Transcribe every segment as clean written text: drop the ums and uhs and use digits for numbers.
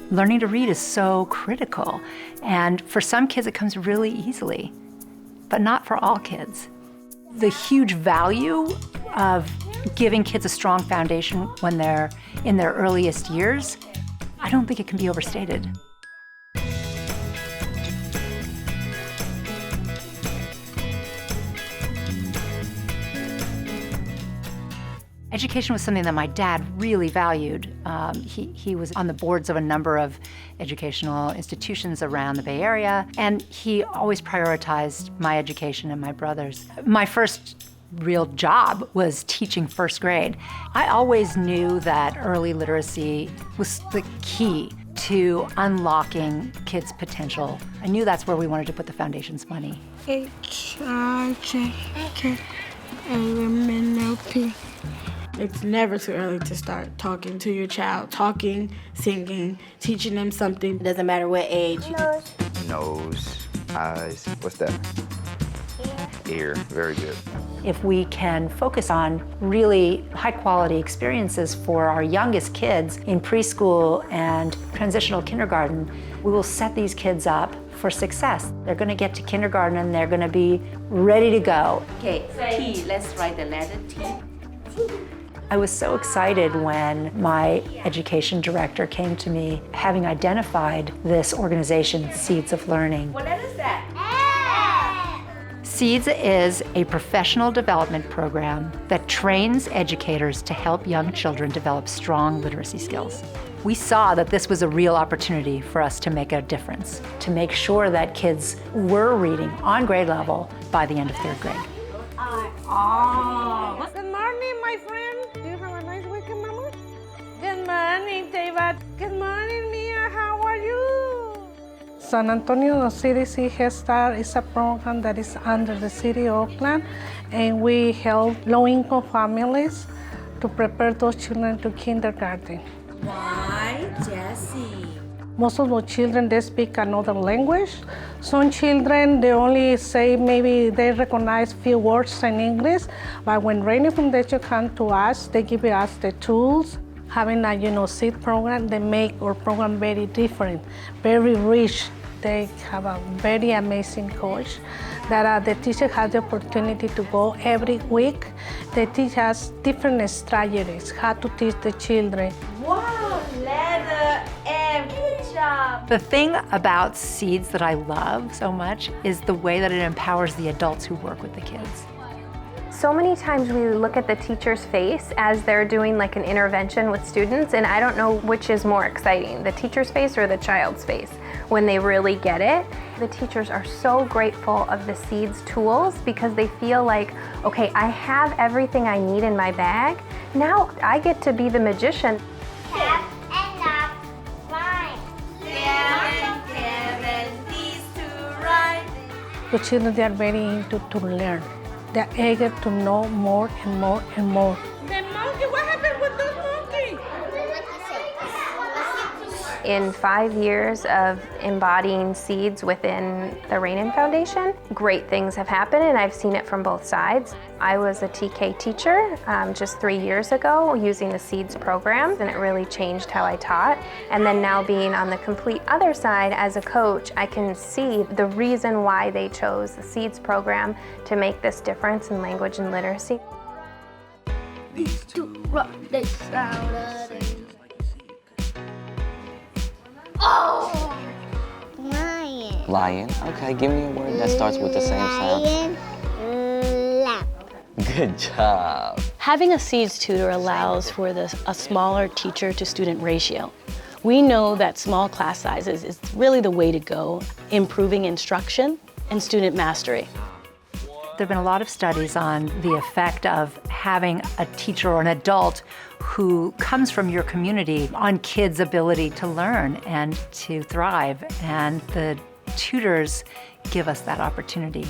Learning to read is so critical, and for some kids it comes really easily, but not for all kids. The huge value of giving kids a strong foundation when they're in their earliest years, I don't think it can be overstated. Education was something that my dad really valued. He was on the boards of a number of educational institutions around the Bay Area, and he always prioritized my education and my brother's. My first real job was teaching first grade. I always knew that early literacy was the key to unlocking kids' potential. I knew that's where we wanted to put the foundation's money. H-I-J-K-L-M-N-O-P. It's never too early to start talking to your child, talking, singing, teaching them something. It doesn't matter what age. Nose, eyes, what's that? Ear, very good. If we can focus on really high-quality experiences for our youngest kids in preschool and transitional kindergarten, we will set these kids up for success. They're going to get to kindergarten and they're going to be ready to go. Okay, T, let's write the letter T. I was so excited when my education director came to me, having identified this organization, Seeds of Learning. What letter is that? Seeds is a professional development program that trains educators to help young children develop strong literacy skills. We saw that this was a real opportunity for us to make a difference, to make sure that kids were reading on grade level by the end of third grade. Oh, good morning, my friend. Do you have a nice weekend, Mama? Good morning, David. Good morning, Mia. How are you? San Antonio CDC Head Start is a program that is under the city of Oakland, and we help low-income families to prepare those children to kindergarten. Why, Jessie? Most of the children, they speak another language. Some children, they only say maybe they recognize few words in English, but when Rainin Foundation comes to us, they give us the tools. Having a seed program, they make our program very different, very rich. They have a very amazing coach that the teacher has the opportunity to go every week. They teach us different strategies, how to teach the children. Wow, letter M, good job. The thing about Seeds that I love so much is the way that it empowers the adults who work with the kids. So many times we look at the teacher's face as they're doing like an intervention with students, and I don't know which is more exciting, the teacher's face or the child's face, when they really get it. The teachers are so grateful of the Seeds tools because they feel like, okay, I have everything I need in my bag. Now I get to be the magician. Tap and up, fine. Kevin, these two right. The children, they are very into to learn. They're eager to know more and more and more. The monkey, what happened with those monkeys? In 5 years of embodying Seeds within the Rainin Foundation, great things have happened, and I've seen it from both sides. I was a TK teacher just 3 years ago using the Seeds program, and it really changed how I taught. And then now being on the complete other side as a coach, I can see the reason why they chose the Seeds program to make this difference in language and literacy. These two rock the sound. Oh! Lion. Lion. Okay, give me a word that starts with the same sound. Lion. Lamp. Good job. Having a Seeds tutor allows for a smaller teacher-to-student ratio. We know that small class sizes is really the way to go, improving instruction and student mastery. There have been a lot of studies on the effect of having a teacher or an adult who comes from your community on kids' ability to learn and to thrive, and the tutors give us that opportunity.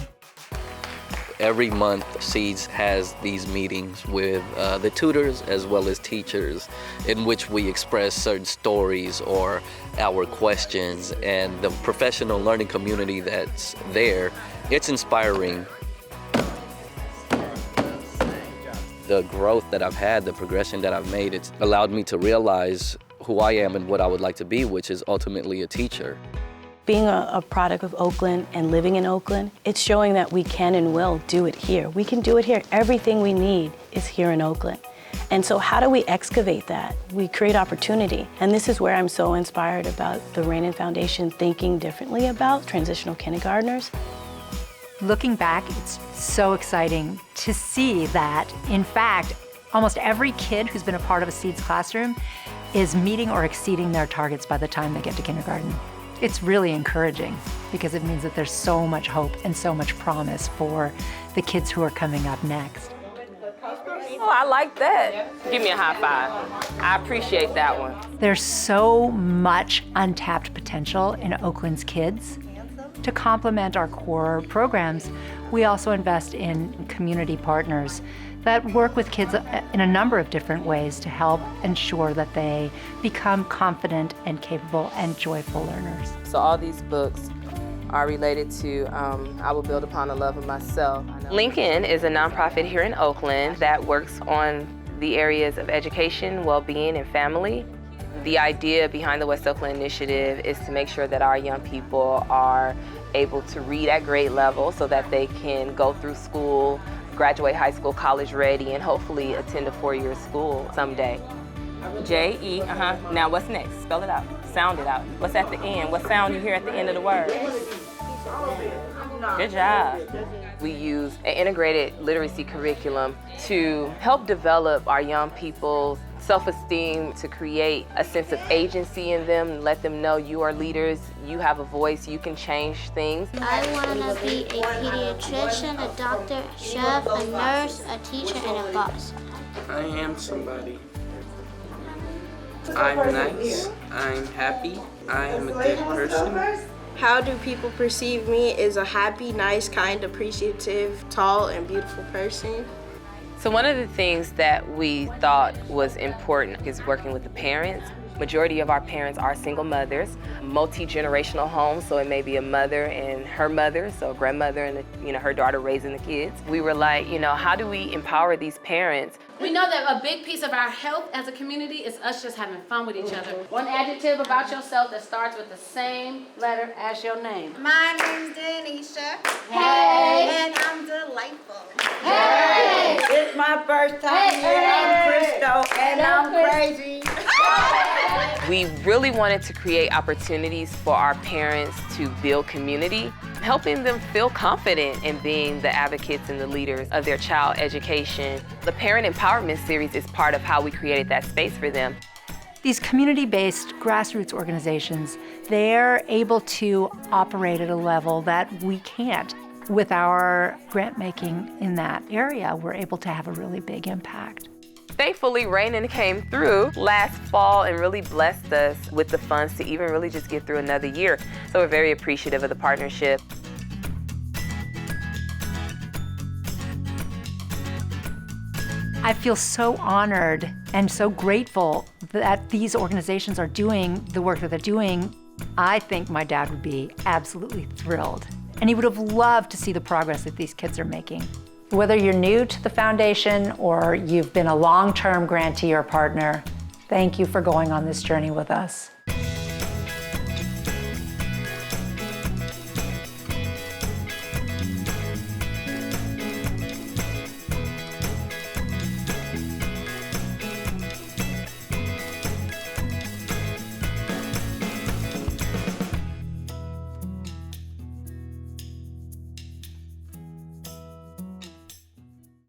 Every month, Seeds has these meetings with the tutors as well as teachers in which we express certain stories or our questions, and the professional learning community that's there, it's inspiring. The growth that I've had, the progression that I've made, it's allowed me to realize who I am and what I would like to be, which is ultimately a teacher. Being a product of Oakland and living in Oakland, it's showing that we can and will do it here. We can do it here. Everything we need is here in Oakland. And so how do we excavate that? We create opportunity. And this is where I'm so inspired about the Rainin Foundation thinking differently about transitional kindergartners. Looking back, it's so exciting to see that, in fact, almost every kid who's been a part of a SEEDS classroom is meeting or exceeding their targets by the time they get to kindergarten. It's really encouraging because it means that there's so much hope and so much promise for the kids who are coming up next. Oh, I like that. Give me a high five. I appreciate that one. There's so much untapped potential in Oakland's kids. To complement our core programs, we also invest in community partners that work with kids in a number of different ways to help ensure that they become confident and capable and joyful learners. So all these books are related to I Will Build Upon the Love of Myself. Lincoln is a nonprofit here in Oakland that works on the areas of education, well-being, and family. The idea behind the West Oakland Initiative is to make sure that our young people are able to read at grade level so that they can go through school, graduate high school, college ready, and hopefully attend a four-year school someday. J-E, Now what's next? Spell it out. Sound it out. What's at the end? What sound you hear at the end of the word? Good job. We use an integrated literacy curriculum to help develop our young people's self-esteem, to create a sense of agency in them, and let them know you are leaders, you have a voice, you can change things. I want to be a pediatrician, a doctor, a chef, a nurse, a teacher, and a boss. I am somebody. I'm nice, I'm happy, I am a good person. How do people perceive me as a happy, nice, kind, appreciative, tall, and beautiful person? So one of the things that we thought was important is working with the parents. Majority of our parents are single mothers, multi-generational homes, so it may be a mother and her mother, so a grandmother and her daughter raising the kids. We were like, how do we empower these parents? We know that a big piece of our health as a community is us just having fun with each other. One adjective about yourself that starts with the same letter as your name. My name's Denisha. Hey! And I'm delightful. Hey! It's my first time here. I'm Crystal and I'm crazy. We really wanted to create opportunities for our parents to build community, helping them feel confident in being the advocates and the leaders of their child education. The Parent Empowerment Series is part of how we created that space for them. These community-based grassroots organizations, they're able to operate at a level that we can't. With our grant making in that area, we're able to have a really big impact. Thankfully, Rainin came through last fall and really blessed us with the funds to even really just get through another year. So we're very appreciative of the partnership. I feel so honored and so grateful that these organizations are doing the work that they're doing. I think my dad would be absolutely thrilled, and he would have loved to see the progress that these kids are making. Whether you're new to the foundation or you've been a long-term grantee or partner, thank you for going on this journey with us.